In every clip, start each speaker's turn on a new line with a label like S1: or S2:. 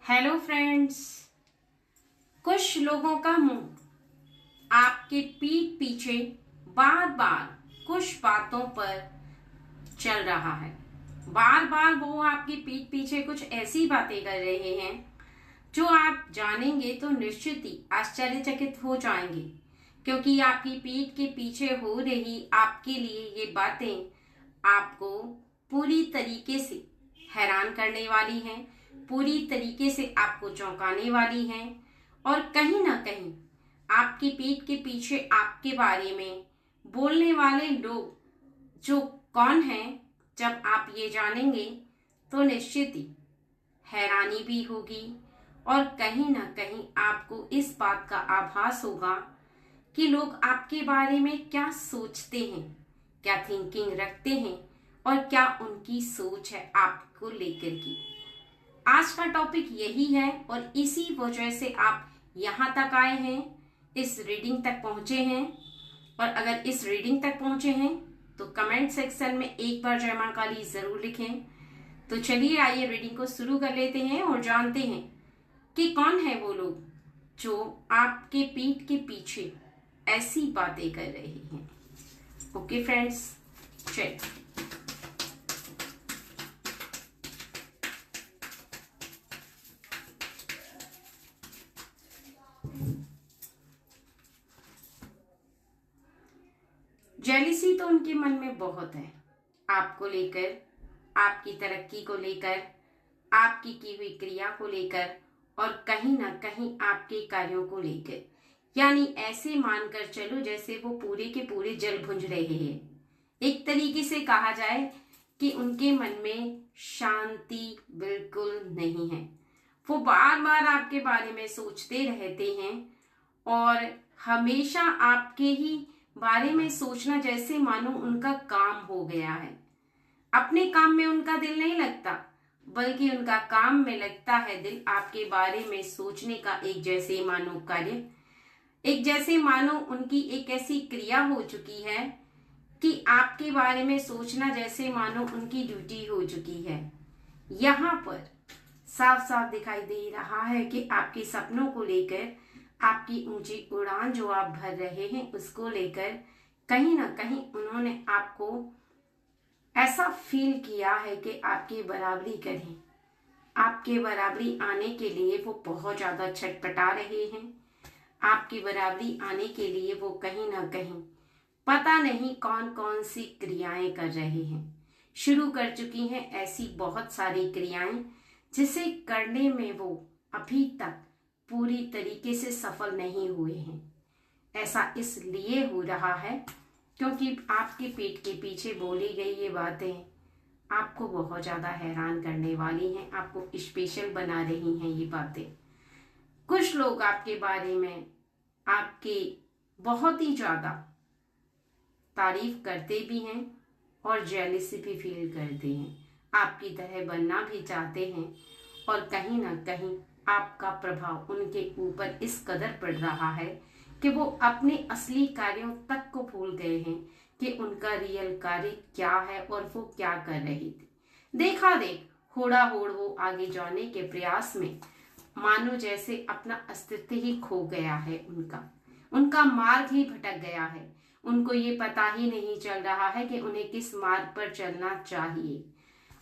S1: Hello friends. कुछ लोगों का मुंह आपके पीठ पीछे बार बार कुछ बातों पर चल रहा है। बार बार वो आपकी पीठ पीछे कुछ ऐसी बातें कर रहे हैं जो आप जानेंगे तो निश्चित ही आश्चर्यचकित हो जाएंगे, क्योंकि आपकी पीठ के पीछे हो रही आपके लिए ये बातें आपको पूरी तरीके से हैरान करने वाली हैं, पूरी तरीके से आपको चौंकाने वाली हैं और कहीं ना कहीं आपकी पीठ के पीछे आपके बारे में बोलने वाले लोग जो कौन हैं, जब आप ये जानेंगे तो निश्चित ही हैरानी भी होगी और कहीं ना कहीं आपको इस बात का आभास होगा कि लोग आपके बारे में क्या सोचते हैं, क्या थिंकिंग रखते हैं और क्या उनकी सोच है आपको लेकर की। आज का टॉपिक यही है और इसी वजह से आप यहाँ तक आए हैं, इस रीडिंग तक पहुंचे हैं। और अगर इस रीडिंग तक पहुंचे हैं तो कमेंट सेक्शन में एक बार जय मां काली जरूर लिखें। तो चलिए आइए रीडिंग को शुरू कर लेते हैं और जानते हैं कि कौन है वो लोग जो आपके पीठ के पीछे ऐसी बातें कर रहे हैं। ओके फ्रेंड्स, चलिए। जेलिसी तो उनके मन में बहुत है, आपको लेकर, आपकी तरक्की को लेकर, आपकी की हुई क्रिया को लेकर और कहीं ना कहीं आपके कार्यों को लेकर। यानी ऐसे मानकर चलो जैसे वो पूरे के पूरे जल भुंज रहे हैं। एक तरीके से कहा जाए कि उनके मन में शांति बिल्कुल नहीं है। वो बार बार आपके बारे में सोचते रहते हैं और हमेशा आपके ही बारे में सोचना जैसे मानो उनका काम हो गया है। अपने काम में उनका दिल नहीं लगता, बल्कि उनका काम में लगता है दिल आपके बारे में सोचने का। एक जैसे मानो कार्य, एक जैसे मानो उनकी एक ऐसी क्रिया हो चुकी है कि आपके बारे में सोचना जैसे मानो उनकी ड्यूटी हो चुकी है। यहाँ पर साफ साफ दिखाई दे रहा है कि आपके सपनों को लेकर, आपकी ऊंची उड़ान जो आप भर रहे हैं उसको लेकर कहीं ना कहीं उन्होंने आपको ऐसा फील किया है कि आपकी बराबरी करें। आपके बराबरी आने के लिए वो बहुत ज्यादा छटपटा रहे हैं। आपकी बराबरी आने के लिए वो कहीं ना कहीं पता नहीं कौन कौन सी क्रियाएं कर रहे हैं, शुरू कर चुकी हैं ऐसी बहुत सारी क्रियाएं जिसे करने में वो अभी तक पूरी तरीके से सफल नहीं हुए हैं। ऐसा इसलिए हो रहा है क्योंकि आपके पेट के पीछे बोली गई ये बातें आपको बहुत ज्यादा हैरान करने वाली हैं, आपको स्पेशल बना रही हैं ये बातें। कुछ लोग आपके बारे में आपके बहुत ही ज्यादा तारीफ करते भी हैं और जेलिसी भी फील करते हैं, आपकी तरह बनना भी चाहते हैं और कहीं ना कहीं आपका प्रभाव उनके ऊपर इस कदर पड़ रहा है कि वो अपने असली कार्यों तक को भूल गए हैं कि उनका रियल कार्य क्या है और वो क्या कर रहे थे। देखा देख होड़ा होड़ वो आगे जाने के प्रयास में मानो जैसे अपना अस्तित्व ही खो गया है, उनका मार्ग ही भटक गया है। उनको ये पता ही नहीं चल रहा है कि उन्हें किस मार्ग पर चलना चाहिए।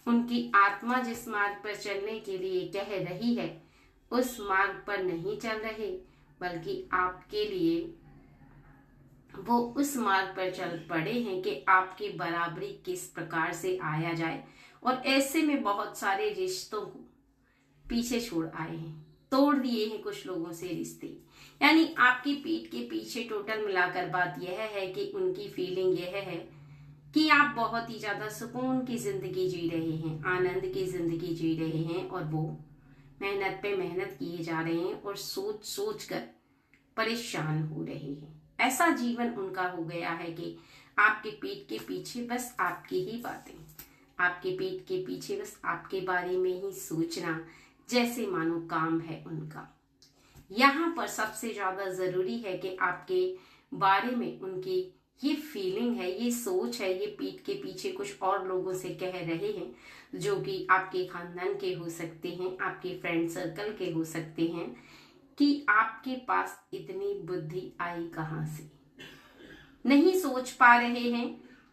S1: उनकी आत्मा जिस मार्ग पर चलने के लिए कह रही है उस मार्ग पर नहीं चल रहे, बल्कि आपके लिए वो उस मार्ग पर चल पड़े हैं कि आपकी बराबरी किस प्रकार से आया जाए। और ऐसे में बहुत सारे रिश्तों को पीछे छोड़ आए हैं, तोड़ दिए हैं कुछ लोगों से रिश्ते। यानी आपकी पीठ के पीछे टोटल मिलाकर बात यह है कि उनकी फीलिंग यह है कि आप बहुत ही ज्यादा सुकून की जिंदगी जी रहे हैं, आनंद की जिंदगी जी रहे हैं और वो मेहनत पे मेहनत किए जा रहे हैं और सोच सोच कर परेशान हो रहे हैं। ऐसा जीवन उनका हो गया है कि आपके पीठ के पीछे बस आपकी ही बातें, आपके पीठ के पीछे बस आपके बारे में ही सोचना जैसे मानो काम है उनका। यहाँ पर सबसे ज्यादा जरूरी है कि आपके बारे में उनकी ये फीलिंग है, ये सोच है, ये पीठ के पीछे कुछ और लोगों से कह रहे हैं जो कि आपके खानदान के हो सकते हैं, आपके फ्रेंड सर्कल के हो सकते हैं, कि आपके पास इतनी बुद्धि आई कहाँ से। नहीं सोच पा रहे हैं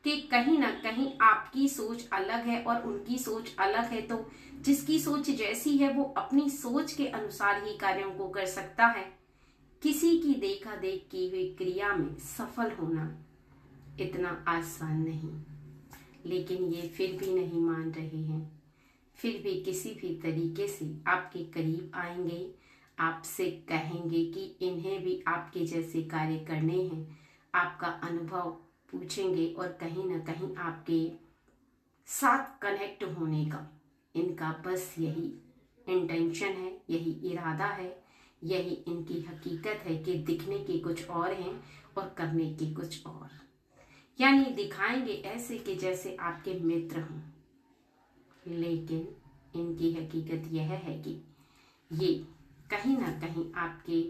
S1: कि कहीं ना कहीं आपकी सोच अलग है और उनकी सोच अलग है, तो जिसकी सोच जैसी है वो अपनी सोच के अनुसार ही कार्यों को कर सकता है। किसी की देखा देख की हुई क्रिया में सफल होना इतना आसान नहीं, लेकिन ये फिर भी नहीं मान रहे हैं। फिर भी किसी भी तरीके से आपके करीब आएंगे, आपसे कहेंगे कि इन्हें भी आपके जैसे कार्य करने हैं, आपका अनुभव पूछेंगे और कहीं ना कहीं आपके साथ कनेक्ट होने का इनका बस यही इंटेंशन है, यही इरादा है, यही इनकी हकीकत है कि दिखने के कुछ और हैं और करने के कुछ और। यानी दिखाएंगे ऐसे कि जैसे आपके मित्र हों, लेकिन इनकी हकीकत यह है कि ये कहीं ना कहीं आपके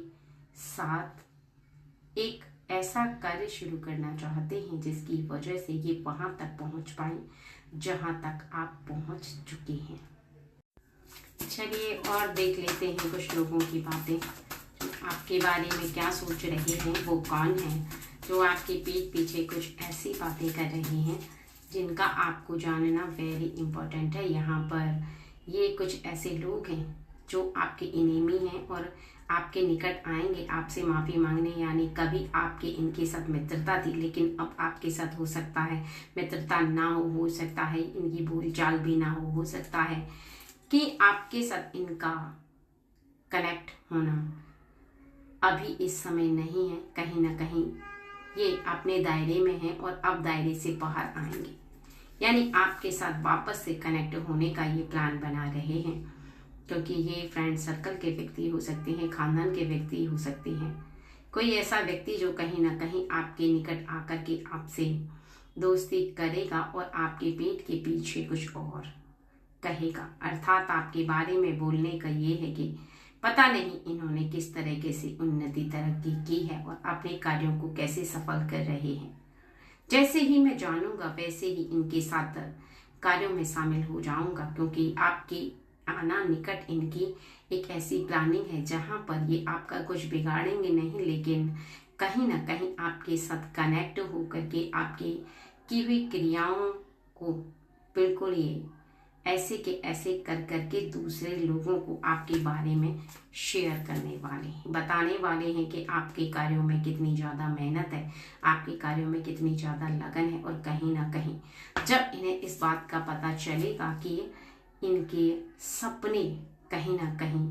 S1: साथ एक ऐसा कार्य शुरू करना चाहते हैं जिसकी वजह से ये वहां तक पहुंच पाए जहां तक आप पहुंच चुके हैं। चलिए और देख लेते हैं कुछ लोगों की बातें, आपके बारे में क्या सोच रहे हैं, वो कौन है जो आपके पीठ पीछे कुछ ऐसी बातें कर रहे हैं जिनका आपको जानना वेरी इंपॉर्टेंट है। यहाँ पर ये कुछ ऐसे लोग हैं जो आपके इनेमी हैं और आपके निकट आएंगे आपसे माफ़ी मांगने। यानी कभी आपके इनके साथ मित्रता थी, लेकिन अब आपके साथ हो सकता है मित्रता ना हो सकता है इनकी बोलचाल भी ना हो सकता है कि आपके साथ इनका कनेक्ट होना अभी इस समय नहीं है। कहीं ना कहीं ये अपने दायरे में है और अब दायरे से बाहर आएंगे, यानी आपके साथ वापस से कनेक्ट होने का ये प्लान बना रहे हैं, क्योंकि ये फ्रेंड सर्कल के व्यक्ति हो सकते हैं, खानदान के व्यक्ति हो सकते हैं, कोई ऐसा व्यक्ति जो कहीं ना कहीं आपके निकट आकर के आपसे दोस्ती करेगा और आपके पीठ के पीछे कुछ और कहेगा। अर्थात आपके बारे में बोलने का ये है कि पता नहीं इन्होंने किस तरीके से उन्नति तरक्की की है और अपने कार्यों को कैसे सफल कर रहे हैं। जैसे ही मैं जानूंगा वैसे ही इनके साथ कार्यों में शामिल हो जाऊंगा, क्योंकि आपकी आना निकट इनकी एक ऐसी प्लानिंग है जहां पर ये आपका कुछ बिगाड़ेंगे नहीं, लेकिन कहीं ना कहीं आपके साथ कनेक्ट होकर के आपकी की हुई क्रियाओं को बिल्कुल ये ऐसे के ऐसे कर करके दूसरे लोगों को आपके बारे में शेयर करने वाले हैं, बताने वाले हैं कि आपके कार्यों में कितनी ज़्यादा मेहनत है, आपके कार्यों में कितनी ज़्यादा लगन है। और कहीं ना कहीं जब इन्हें इस बात का पता चलेगा कि इनके सपने कहीं ना कहीं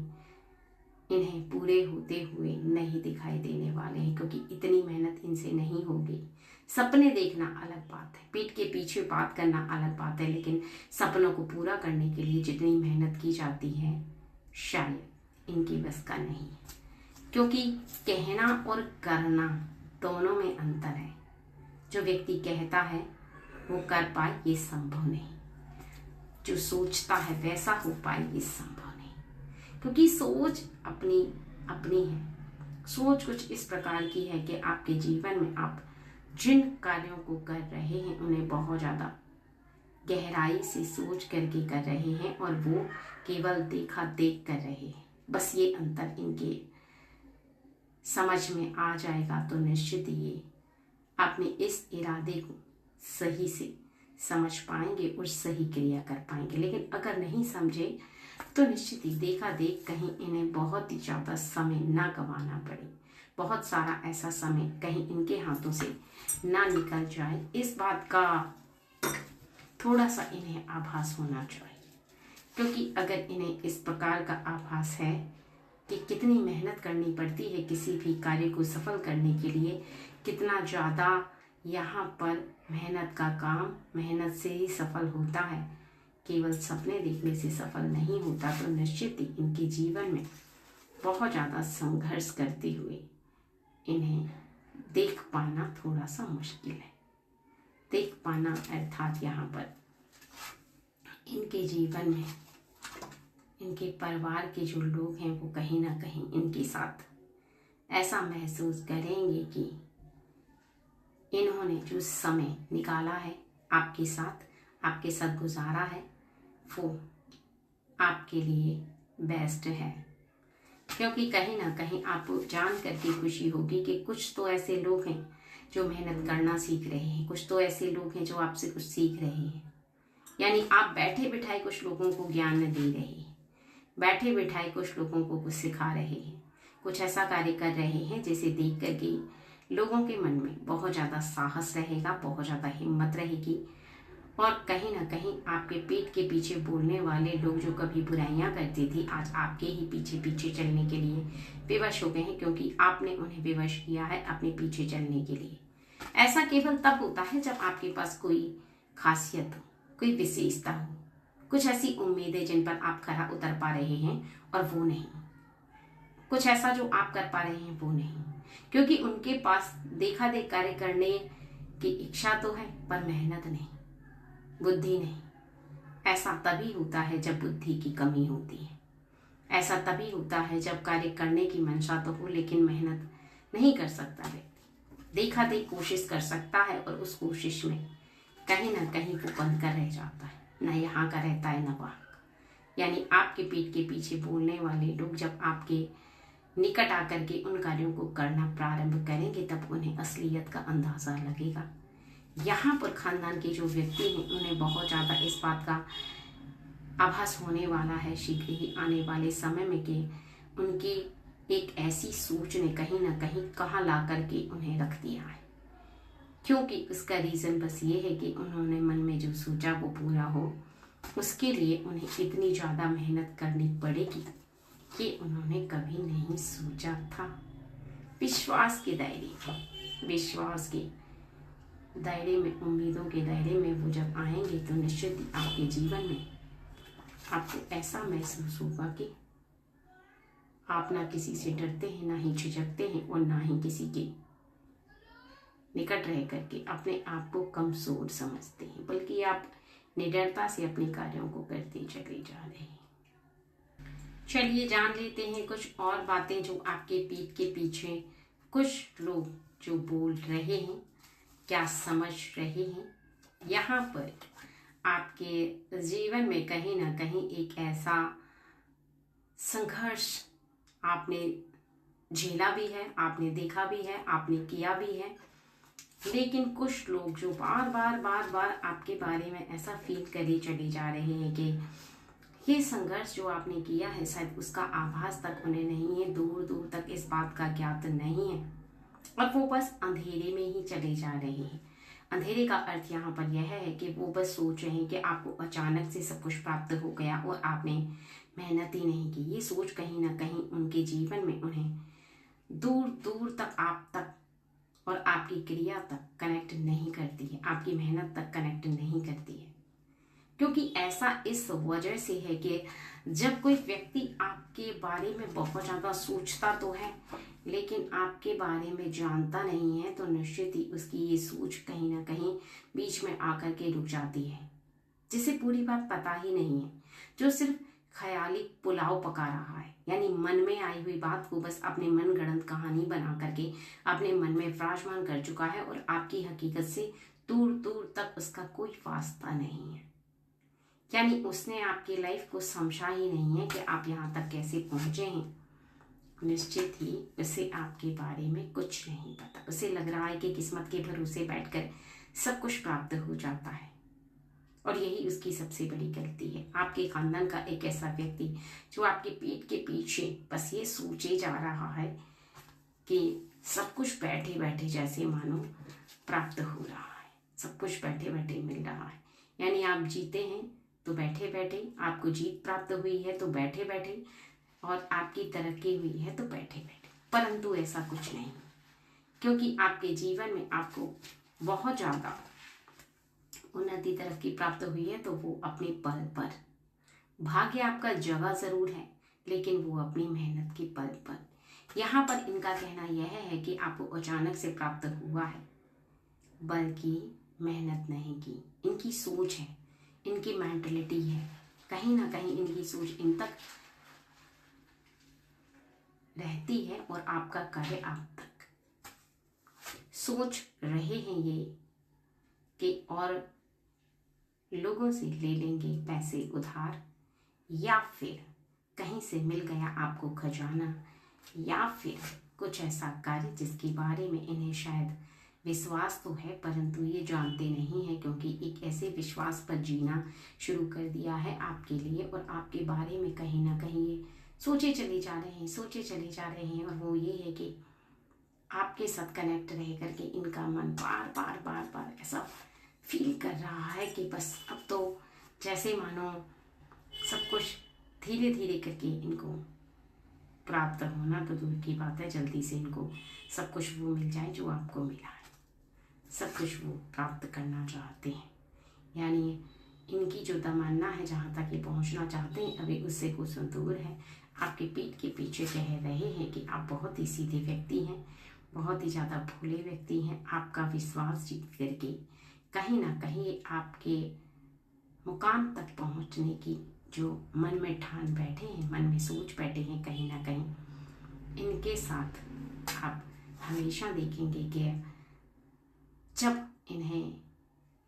S1: इन्हें पूरे होते हुए नहीं दिखाई देने वाले हैं, क्योंकि इतनी मेहनत इनसे नहीं होगी। सपने देखना अलग बात है, पीठ के पीछे बात करना अलग बात है, लेकिन सपनों को पूरा करने के लिए जितनी मेहनत की जाती है शायद इनकी बस का नहीं, क्योंकि कहना और करना दोनों में अंतर है। जो व्यक्ति कहता है वो कर पाए ये संभव नहीं, जो सोचता है वैसा हो पाए ये संभव नहीं, क्योंकि सोच अपनी अपनी है। सोच कुछ इस प्रकार की है कि आपके जीवन में आप जिन कार्यों को कर रहे हैं उन्हें बहुत ज़्यादा गहराई से सोच करके कर रहे हैं और वो केवल देखा देख कर रहे हैं। बस ये अंतर इनके समझ में आ जाएगा तो निश्चित ये अपने इस इरादे को सही से समझ पाएंगे और सही क्रिया कर पाएंगे। लेकिन अगर नहीं समझे तो निश्चित ही देखा देख कहीं इन्हें बहुत ही ज़्यादा समय ना गंवाना पड़े, बहुत सारा ऐसा समय कहीं इनके हाथों से ना निकल जाए, इस बात का थोड़ा सा इन्हें आभास होना चाहिए। क्योंकि अगर इन्हें इस प्रकार का आभास है कि कितनी मेहनत करनी पड़ती है किसी भी कार्य को सफल करने के लिए, कितना ज़्यादा यहाँ पर मेहनत का काम मेहनत से ही सफल होता है, केवल सपने देखने से सफल नहीं होता, तो निश्चित ही इनके जीवन में बहुत ज़्यादा संघर्ष करते हुए इन्हें देख पाना थोड़ा सा मुश्किल है। देख पाना अर्थात यहाँ पर इनके जीवन में इनके परिवार के जो लोग हैं वो कहीं ना कहीं इनके साथ ऐसा महसूस करेंगे कि इन्होंने जो समय निकाला है आपके साथ गुजारा है, वो आपके लिए बेस्ट है। क्योंकि कहीं ना कहीं आपको जान करके खुशी होगी कि कुछ तो ऐसे लोग हैं जो मेहनत करना सीख रहे हैं, कुछ तो ऐसे लोग हैं जो आपसे कुछ सीख रहे हैं। यानी आप बैठे बिठाए कुछ लोगों को ज्ञान दे रहे हैं, बैठे बिठाए कुछ लोगों को कुछ सिखा रहे हैं, कुछ ऐसा कार्य कर रहे हैं जिसे देख करके लोगों के मन में बहुत ज़्यादा साहस रहेगा, बहुत ज़्यादा हिम्मत रहेगी। और कहीं ना कहीं आपके पीठ के पीछे बोलने वाले लोग जो कभी बुराइयां करते थे, आज आपके ही पीछे पीछे चलने के लिए विवश हो गए हैं, क्योंकि आपने उन्हें विवश किया है अपने पीछे चलने के लिए। ऐसा केवल तब होता है जब आपके पास कोई खासियत हो, कोई विशेषता हो, कुछ ऐसी उम्मीदें जिन पर आप खरा उतर पा रहे हैं और वो नहीं, कुछ ऐसा जो आप कर पा रहे हैं वो नहीं। क्योंकि उनके पास देखा देख कार्य करने की इच्छा तो है पर मेहनत नहीं, बुद्धि नहीं। ऐसा तभी होता है जब बुद्धि की कमी होती है, ऐसा तभी होता है जब कार्य करने की मंशा तो हो लेकिन मेहनत नहीं कर सकता व्यक्ति। देखा देख कोशिश कर सकता है और उस कोशिश में कहीं ना कहीं वो बंद कर रह जाता है, न यहाँ का रहता है न वहाँ। यानी आपके पीठ के पीछे बोलने वाले लोग जब आपके निकट आकर के उन कार्यों को करना प्रारंभ करेंगे तब उन्हें असलियत का अंदाजा लगेगा। यहाँ पर खानदान के जो व्यक्ति हैं उन्हें बहुत ज़्यादा इस बात का आभास होने वाला है शीघ्र ही आने वाले समय में कि उनकी एक ऐसी सोच ने कहीं ना कहीं कहाँ ला करके उन्हें रख दिया है। क्योंकि उसका रीज़न बस ये है कि उन्होंने मन में जो सोचा वो पूरा हो, उसके लिए उन्हें इतनी ज़्यादा मेहनत करनी पड़ेगी कि उन्होंने कभी नहीं सोचा था। विश्वास के दायरे में, उम्मीदों के दायरे में वो जब आएंगे तो निश्चित ही आपके जीवन में आपको ऐसा महसूस होगा कि आप ना किसी से डरते हैं, ना ही झिझकते हैं और ना ही किसी के निकट रह करके अपने आप को कमजोर समझते हैं, बल्कि आप निडरता से अपने कार्यों को करते चले जा रहे हैं। चलिए जान लेते हैं कुछ और बातें जो आपके पीठ के पीछे कुछ लोग जो बोल रहे हैं, क्या समझ रहे हैं। यहाँ पर आपके जीवन में कहीं ना कहीं एक ऐसा संघर्ष आपने झेला भी है, आपने देखा भी है, आपने किया भी है। लेकिन कुछ लोग जो बार बार आपके बारे में ऐसा फील करे चले जा रहे हैं कि ये संघर्ष जो आपने किया है शायद उसका आभास तक उन्हें नहीं है, दूर दूर तक इस बात का ज्ञात नहीं है और वो बस अंधेरे में ही चले जा रहे हैं। अंधेरे का अर्थ यहाँ पर यह है कि वो बस सोच रहे हैं कि आपको अचानक से सब कुछ प्राप्त हो गया और आपने मेहनत ही नहीं की। ये सोच कहीं ना कहीं उनके जीवन में उन्हें दूर दूर तक आप तक और आपकी क्रिया तक कनेक्ट नहीं करती है, आपकी मेहनत तक कनेक्ट नहीं करती है। क्योंकि ऐसा इस वजह से है कि जब कोई व्यक्ति आपके बारे में बहुत ज़्यादा सोचता तो है लेकिन आपके बारे में जानता नहीं है तो निश्चित ही उसकी ये सोच कहीं ना कहीं बीच में आकर के रुक जाती है, जिसे पूरी बात पता ही नहीं है, जो सिर्फ ख्याली पुलाव पका रहा है। यानी मन में आई हुई बात को बस अपने मन गढ़ंत कहानी बना करके अपने मन में विराजमान कर चुका है और आपकी हकीकत से दूर दूर तक उसका कोई वास्ता नहीं है। यानी उसने आपकी लाइफ को समझा ही नहीं है कि आप यहाँ तक कैसे पहुँचे हैं। निश्चित ही उसे आपके बारे में कुछ नहीं पता। उसे लग रहा है कि किस्मत के भरोसे बैठकर सब कुछ प्राप्त हो जाता है और यही उसकी सबसे बड़ी गलती है। आपके खानदान का एक ऐसा व्यक्ति जो आपके पीठ के पीछे बस ये सोचे जा रहा है कि सब कुछ बैठे बैठे जैसे मानो प्राप्त हो रहा है, सब कुछ बैठे बैठे मिल रहा है। यानी आप जीते हैं तो बैठे बैठे, आपको जीत प्राप्त हुई है तो बैठे बैठे और आपकी तरक्की हुई है तो बैठे बैठे। परंतु ऐसा कुछ नहीं, क्योंकि आपके जीवन में आपको बहुत ज़्यादा उन्नति तरक्की प्राप्त हुई है तो वो अपने बल पर। भाग्य आपका जगह जरूर है लेकिन वो अपनी मेहनत के बल पर। यहाँ पर इनका कहना यह है कि आपको अचानक से प्राप्त हुआ है, बल्कि मेहनत नहीं की। इनकी सोच है, इनकी मेंटलिटी है, कहीं ना कहीं इनकी सोच इन तक रहती है और आपका कार्य आप तक। सोच रहे हैं ये कि और लोगों से ले लेंगे पैसे उधार, या फिर कहीं से मिल गया आपको खजाना, या फिर कुछ ऐसा कार्य जिसके बारे में इन्हें शायद विश्वास तो है परंतु ये जानते नहीं हैं, क्योंकि एक ऐसे विश्वास पर जीना शुरू कर दिया है आपके लिए और आपके बारे में कहीं ना कहीं ये सोचे चले जा रहे हैं, सोचे चले जा रहे हैं। और वो ये है कि आपके साथ कनेक्ट रह करके इनका मन बार बार बार बार ऐसा फील कर रहा है कि बस अब तो जैसे मानो सब कुछ धीरे धीरे करके इनको प्राप्त होना तो दूर की बात है, जल्दी से इनको सब कुछ वो मिल जाए जो आपको मिला है, सब कुछ वो प्राप्त करना चाहते हैं। यानी इनकी जो तमन्ना है, जहाँ तक ये पहुँचना चाहते हैं, अभी उससे कुछ दूर है। आपके पीठ के पीछे कह रहे हैं कि आप बहुत ही सीधे व्यक्ति हैं, बहुत ही ज़्यादा भोले व्यक्ति हैं। आपका विश्वास जीत करके कहीं ना कहीं आपके मुकाम तक पहुँचने की जो मन में ठान बैठे हैं, मन में सोच बैठे हैं, कहीं ना कहीं इनके साथ आप हमेशा देखेंगे कि जब इन्हें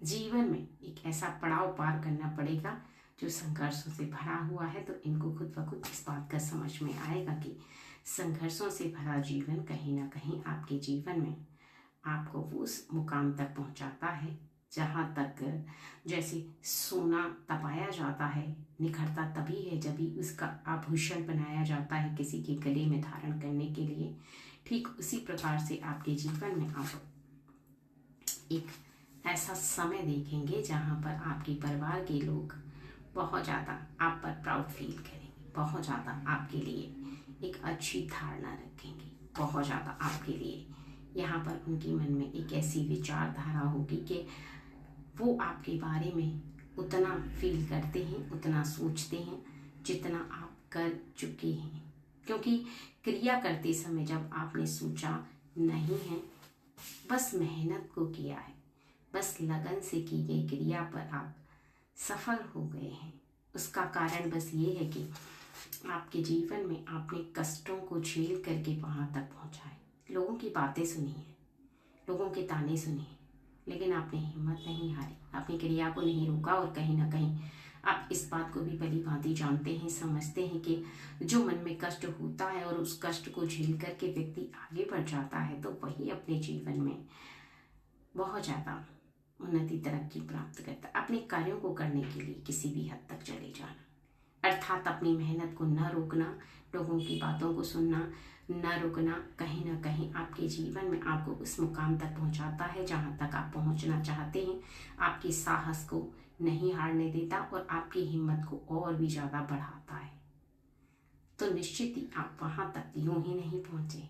S1: जीवन में एक ऐसा पड़ाव पार करना पड़ेगा जो संघर्षों से भरा हुआ है, तो इनको खुद ब खुद इस बात का समझ में आएगा कि संघर्षों से भरा जीवन कहीं ना कहीं आपके जीवन में आपको वो उस मुकाम तक पहुंचाता है जहाँ तक जैसे सोना तपाया जाता है, निखरता तभी है जब ही उसका आभूषण बनाया जाता है किसी के गले में धारण करने के लिए। ठीक उसी प्रकार से आपके जीवन में आप एक ऐसा समय देखेंगे जहाँ पर आपके परिवार के लोग बहुत ज़्यादा आप पर प्राउड फील करेंगे, बहुत ज़्यादा आपके लिए एक अच्छी धारणा रखेंगे, बहुत ज़्यादा आपके लिए यहाँ पर उनके मन में एक ऐसी विचारधारा होगी कि वो आपके बारे में उतना फील करते हैं, उतना सोचते हैं जितना आप कर चुके हैं। क्योंकि क्रिया करते समय जब आपने सोचा नहीं है, बस मेहनत को किया है, बस लगन से की गई क्रिया पर आप सफल हो गए हैं। उसका कारण बस ये है कि आपके जीवन में आपने कष्टों को झेल करके वहाँ तक पहुँचा है। लोगों की बातें सुनी है, लोगों के ताने सुने, लेकिन आपने हिम्मत नहीं हारी, अपनी क्रिया को नहीं रोका। और कहीं ना कहीं आप इस बात को भी भली भांति जानते हैं, समझते हैं कि जो मन में कष्ट होता है और उस कष्ट को झेल करके व्यक्ति आगे बढ़ जाता है, तो वही अपने जीवन में बहुत ज़्यादा उन्नति तरक्की प्राप्त करता है। अपने कार्यों को करने के लिए किसी भी हद तक चले जाना, अर्थात अपनी मेहनत को न रोकना, लोगों की बातों को सुनना न रुकना, कहीं ना कहीं आपके जीवन में आपको उस मुकाम तक पहुंचाता है जहां तक आप पहुंचना चाहते हैं। आपके साहस को नहीं हारने देता और आपकी हिम्मत को और भी ज़्यादा बढ़ाता है। तो निश्चित ही आप वहां तक यूं ही नहीं पहुंचे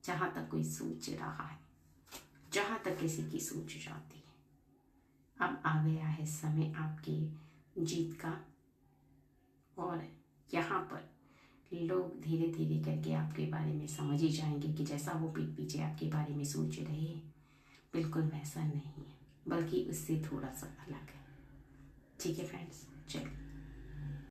S1: जहां तक कोई सोच रहा है, जहां तक किसी की सोच जाती है। अब आ गया है समय आपके जीत का, और यहाँ पर लोग धीरे धीरे करके आपके बारे में समझ ही जाएंगे कि जैसा वो पीठ पीछे आपके बारे में सोच रहे हैं बिल्कुल वैसा नहीं है, बल्कि उससे थोड़ा सा अलग है। ठीक है फ्रेंड्स, चलिए